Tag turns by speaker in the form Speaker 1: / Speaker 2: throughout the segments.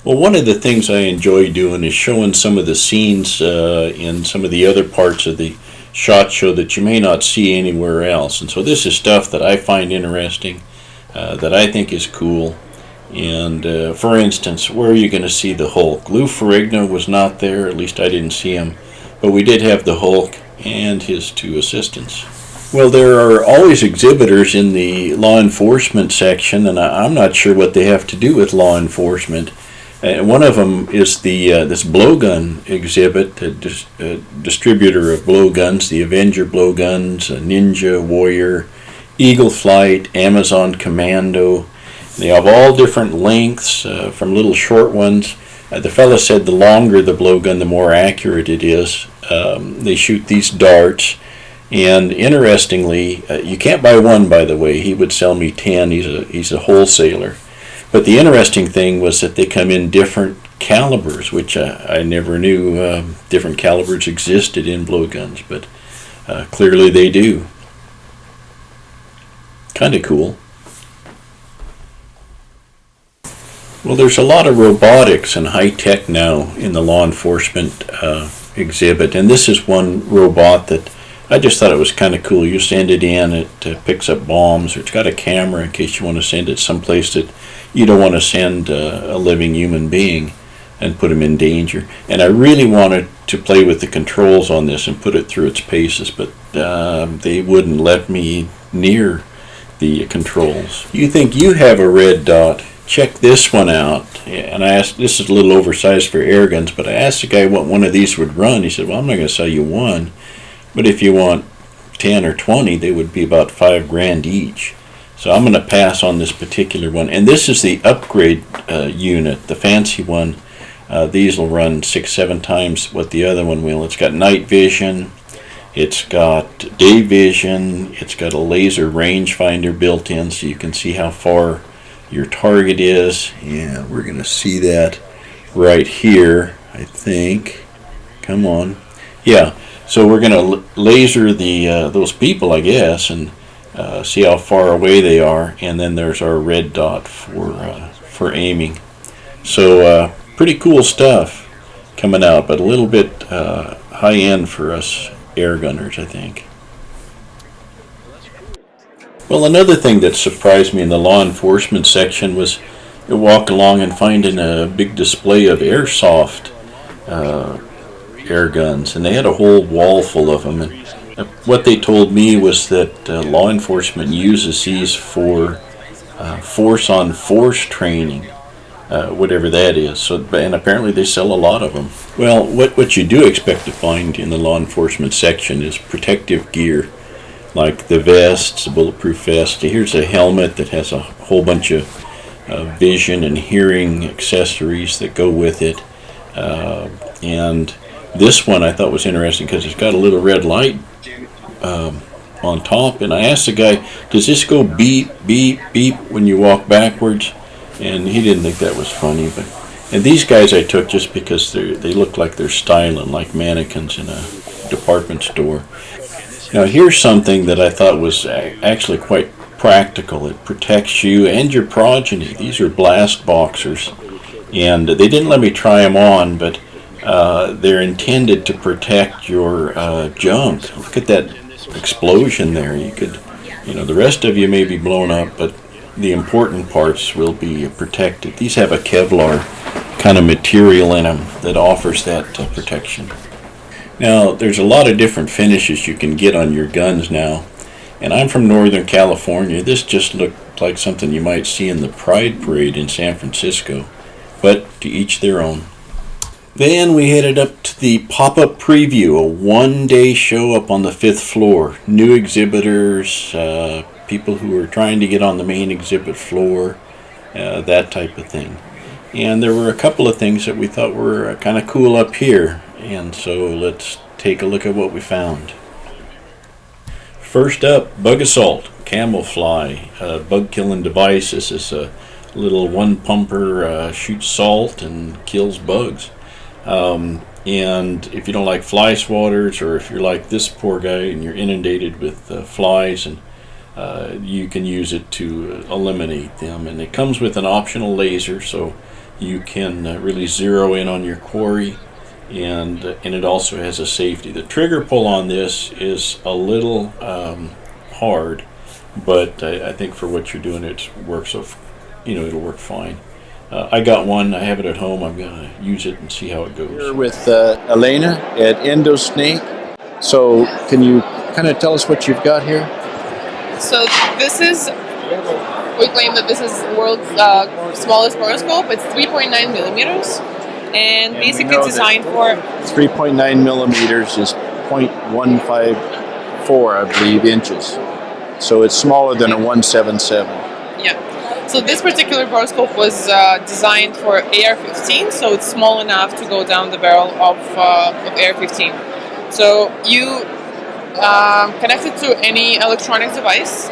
Speaker 1: Well, one of the things I enjoy doing is showing some of the scenes in some of the other parts of the SHOT Show that you may not see anywhere else. And so this is stuff that I find interesting, that I think is cool. And for instance, where are you going to see the Hulk? Lou Ferrigno was not there, at least I didn't see him. But we did have the Hulk and his two assistants. Well, there are always exhibitors in the law enforcement section, and I'm not sure what they have to do with law enforcement. One of them is the this blowgun exhibit, a distributor of blowguns, the Avenger Blowguns, Ninja, Warrior, Eagle Flight, Amazon Commando. They have all different lengths, from little short ones. The fella said the longer the blowgun, the more accurate it is. They shoot these darts, and interestingly, you can't buy one, by the way. He would sell me 10. He's a wholesaler. But the interesting thing was that they come in different calibers, which I never knew different calibers existed in blowguns, but clearly they do. Kind of cool. Well, there's a lot of robotics and high tech now in the law enforcement exhibit, and this is one robot that I just thought it was kind of cool. You send it in, it picks up bombs, or it's got a camera in case you want to send it someplace that you don't want to send a living human being and put him in danger. And I really wanted to play with the controls on this and put it through its paces, but they wouldn't let me near the controls. You think you have a red dot? Check this one out. And I asked, this is a little oversized for air guns, but I asked the guy what one of these would run. He said, well, I'm not going to sell you one, but if you want 10 or 20, they would be about $5,000 each. So I'm going to pass on this particular one. And this is the upgrade unit, the fancy one. These will run 6-7 times what the other one will. It's got night vision, it's got day vision, it's got a laser rangefinder built in so you can see how far your target is. Yeah, we're going to see that right here, I think. Come on. Yeah, so we're going to laser the those people, I guess, and see how far away they are, and then there's our red dot for aiming. So pretty cool stuff coming out, but a little bit high end for us air gunners, I think. Well, another thing that surprised me in the law enforcement section was you walk along and finding a big display of airsoft air guns, and they had a whole wall full of them. And what they told me was that law enforcement uses these for force-on-force training, whatever that is. So, and apparently they sell a lot of them. Well, what you do expect to find in the law enforcement section is protective gear, like the vests, the bulletproof vest. Here's a helmet that has a whole bunch of vision and hearing accessories that go with it. And this one I thought was interesting because it's got a little red light on top, and I asked the guy, does this go beep, beep, beep when you walk backwards? And he didn't think that was funny. And these guys I took just because they look like they're styling, like mannequins in a department store. Now here's something that I thought was actually quite practical. It protects you and your progeny. These are blast boxers, and they didn't let me try them on, but they're intended to protect your junk. Look at that explosion there. You could, the rest of you may be blown up, but the important parts will be protected. These have a Kevlar kind of material in them that offers that protection. Now, there's a lot of different finishes you can get on your guns now, and I'm from Northern California. This just looked like something you might see in the Pride Parade in San Francisco, but to each their own. Then we headed up to the pop-up preview, a one-day show up on the 5th floor. New exhibitors, people who are trying to get on the main exhibit floor, that type of thing. And there were a couple of things that we thought were kind of cool up here, and so let's take a look at what we found. First up, Bug Assault, Camoufly, bug-killing device. This is a little one-pumper, shoots salt and kills bugs. And if you don't like fly swatters, or if you're like this poor guy and you're inundated with flies, and you can use it to eliminate them. And it comes with an optional laser, so You can really zero in on your quarry, and it also has a safety. The trigger pull on this is a little hard, but I think for what you're doing, it works. So, it'll work fine. I got one. I have it at home. I'm gonna use it and see how it goes.
Speaker 2: We're with Elena at Endosnake. So, can you kind of tell us what you've got here?
Speaker 3: So we claim that this is the world's smallest borescope. It's 3.9 millimeters, and basically designed for
Speaker 2: 3.9 millimeters is 0.154, I believe, inches. So it's smaller than a 177.
Speaker 3: Yeah. So this particular borescope was designed for AR-15, so it's small enough to go down the barrel of AR-15. So you connect it to any electronic device.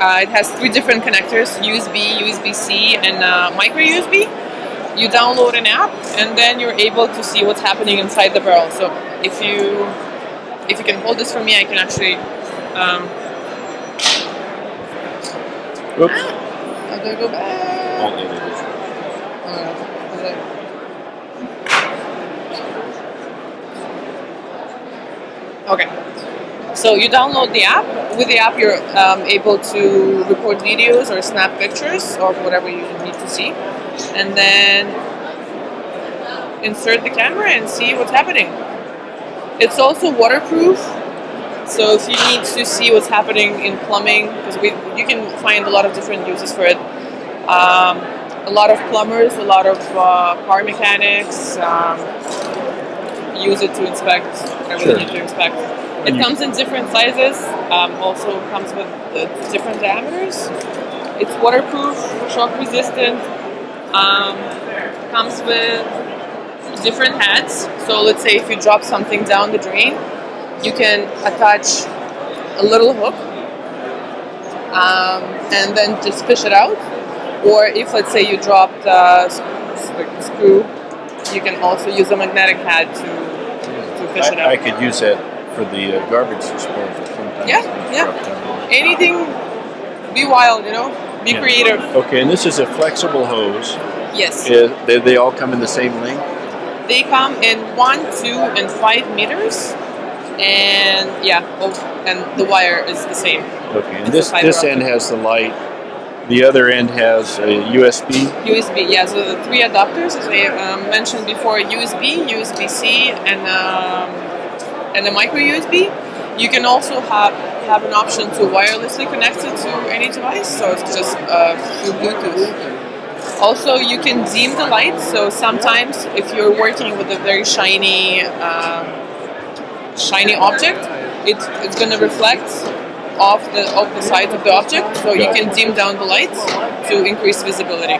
Speaker 3: It has 3 different connectors: USB, USB-C, and micro USB. You download an app, and then you're able to see what's happening inside the barrel. So if you can hold this for me, I can actually.
Speaker 2: Whoops.
Speaker 3: I'm gonna go back. Okay. So you download the app. With the app, you're able to record videos or snap pictures of whatever you need to see, and then insert the camera and see what's happening. It's also waterproof, so if you need to see what's happening in plumbing, because you can find a lot of different uses for it. A lot of plumbers, a lot of car mechanics use it to inspect whatever they need to inspect. It comes in different sizes, also comes with different diameters. It's waterproof, shock resistant, comes with different heads. So let's say if you drop something down the drain, you can attach a little hook and then just fish it out. Or if, let's say, you dropped a screw, you can also use a magnetic head to fish it out.
Speaker 2: I could use that for the garbage disposal sometimes.
Speaker 3: Yeah. Anything, be wild, be creative.
Speaker 2: Okay, and this is a flexible hose.
Speaker 3: Yes.
Speaker 2: They all come in the same length?
Speaker 3: They come in 1, 2, and 5 meters. And and the wire is the same.
Speaker 2: Okay, and this end has the light. The other end has a USB?
Speaker 3: USB, yeah. So the 3 adapters, as I mentioned before, USB, USB-C, and a micro USB. You can also have an option to wirelessly connect it to any device, so it's just through Bluetooth. Also, you can dim the light, so sometimes if you're working with a very shiny object, it's going to reflect off the sides of the object, so you can dim down the lights to increase visibility.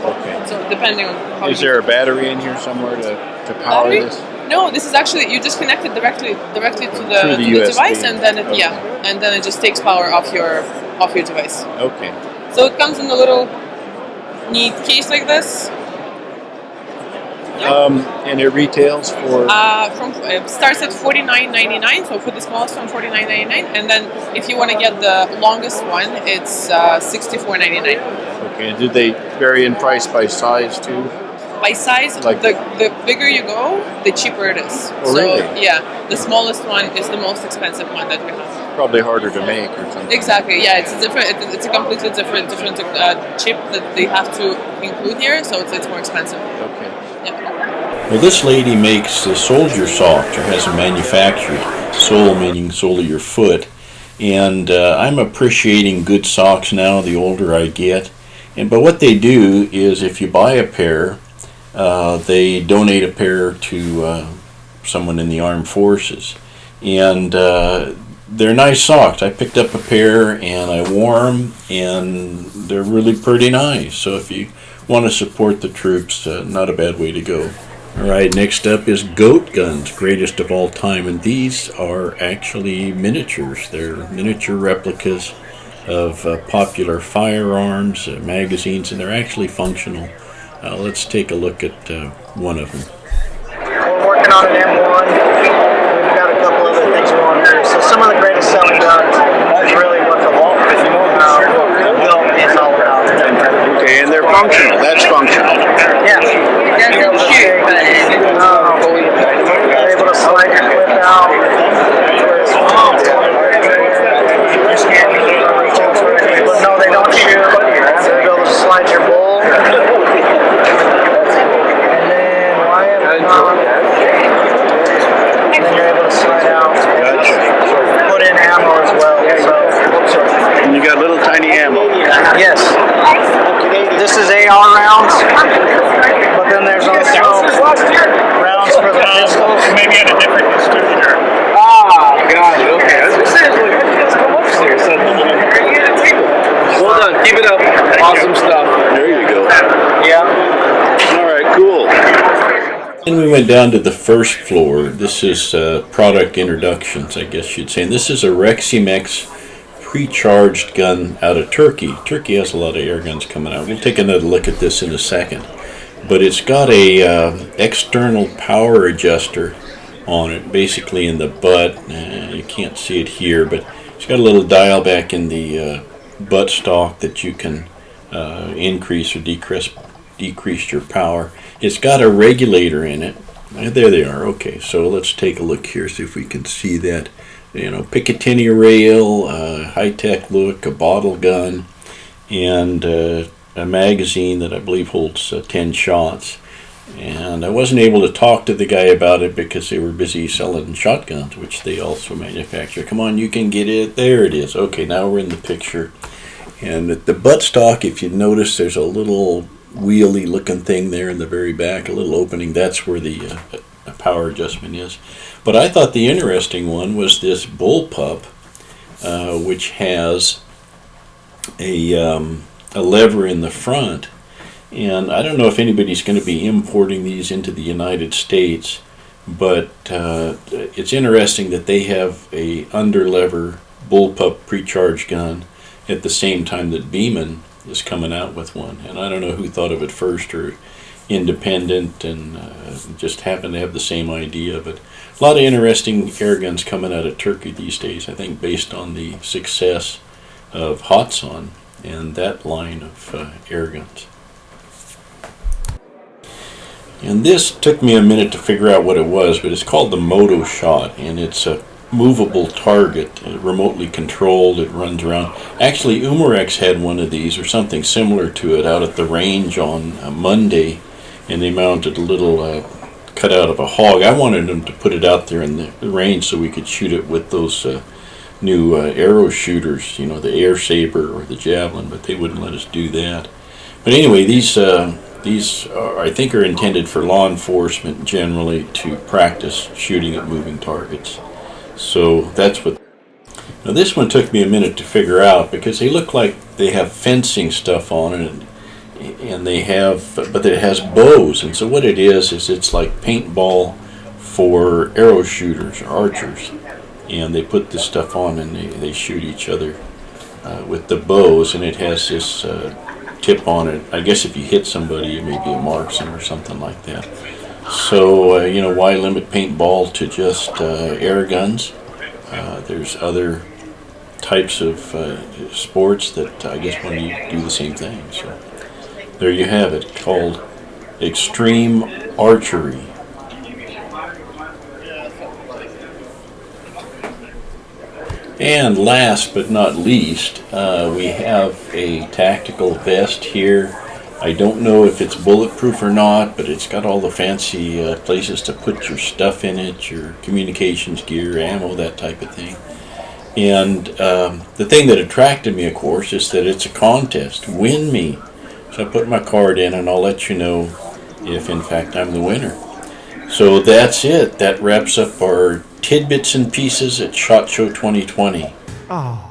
Speaker 2: Okay.
Speaker 3: So depending on how.
Speaker 2: Is there a battery in here somewhere to power this?
Speaker 3: No, this is actually you just connect it directly to the device, and then and then it just takes power off your device.
Speaker 2: Okay.
Speaker 3: So it comes in a little neat case like this.
Speaker 2: And it retails for
Speaker 3: it starts at $49.99. So for the smallest one, $49.99, and then if you want to get the longest one, it's $64.99.
Speaker 2: Okay. Did they vary in price by size too?
Speaker 3: By size, like the bigger you go, the cheaper it is.
Speaker 2: Oh, really?
Speaker 3: Yeah, the smallest one is the most expensive one that we have.
Speaker 2: Probably harder to make or something.
Speaker 3: Exactly. Yeah, it's a completely different chip that they have to include here, so it's more expensive.
Speaker 2: Okay.
Speaker 3: Yeah.
Speaker 1: Well, this lady makes the soldier socks, or has them manufactured, sole meaning sole of your foot, and I'm appreciating good socks now the older I get. But what they do is if you buy a pair, they donate a pair to someone in the armed forces, and they're nice socks. I picked up a pair and I wore them, and they're really pretty nice. So if you want to support the troops, not a bad way to go. All right, next up is goat guns, greatest of all time, and these are actually miniatures. They're miniature replicas of popular firearms, magazines, and they're actually functional. Let's take a look at one of them.
Speaker 4: We're working on an M1. We've got a couple other things going through. So some of the greatest selling guns is really what the Walker build is all about.
Speaker 2: Okay, and they're functional. That's functional.
Speaker 4: Yeah,
Speaker 5: Keep it up. Awesome stuff.
Speaker 2: There you go.
Speaker 4: Yeah.
Speaker 2: All right, cool.
Speaker 1: Then we went down to the first floor. This is product introductions, I guess you'd say. And this is a Reximex pre-charged gun out of Turkey. Turkey has a lot of air guns coming out. We'll take another look at this in a second. But it's got a external power adjuster on it, basically in the butt. You can't see it here, but it's got a little dial back in the butt stock that you can increase or decrease your power. It's got a regulator in it. There they are. Okay, so let's take a look here, see if we can see that. You know, Picatinny rail, high-tech look, a bottle gun, and a magazine that I believe holds 10 shots. And I wasn't able to talk to the guy about it because they were busy selling shotguns, which they also manufacture. Come on, you can get it. There it is. Okay, now we're in the picture. And at the buttstock, if you notice, there's a little wheelie looking thing there in the very back, a little opening. That's where the power adjustment is. But I thought the interesting one was this bullpup, which has a lever in the front. And I don't know if anybody's going to be importing these into the United States, but it's interesting that they have a underlever bullpup pre-charged gun at the same time that Beeman is coming out with one. And I don't know who thought of it first, or independent and just happened to have the same idea. But a lot of interesting air guns coming out of Turkey these days, I think, based on the success of Hatsan and that line of air guns. And this took me a minute to figure out what it was, but it's called the Moto-Shot, and it's a movable target, remotely controlled. It runs around. Actually, Umarex had one of these or something similar to it out at the range on Monday, and they mounted a little cutout of a hog. I wanted them to put it out there in the range so we could shoot it with those new arrow shooters, you know, the Air Saber or the Javelin, but they wouldn't let us do that. But anyway, these are, I think, are intended for law enforcement generally to practice shooting at moving targets. So that's what. Now this one took me a minute to figure out because they look like they have fencing stuff on it, and they have, but it has bows. And so what it is it's like paintball for arrow shooters or archers, and they put this stuff on and they shoot each other with the bows, and it has this tip on it. I guess if you hit somebody, it maybe it marks them or something like that. So, you know, why limit paintball to just air guns? There's other types of sports that I guess want to do the same thing. So there you have it, called Extreme Archery. And last but not least, we have a tactical vest here. I don't know if it's bulletproof or not, but it's got all the fancy places to put your stuff in it, your communications gear, ammo, that type of thing. And the thing that attracted me, of course, is that it's a contest. Win me. So I put my card in, and I'll let you know if, in fact, I'm the winner. So that's it. That wraps up our tidbits and pieces at SHOT Show 2020.
Speaker 6: Oh.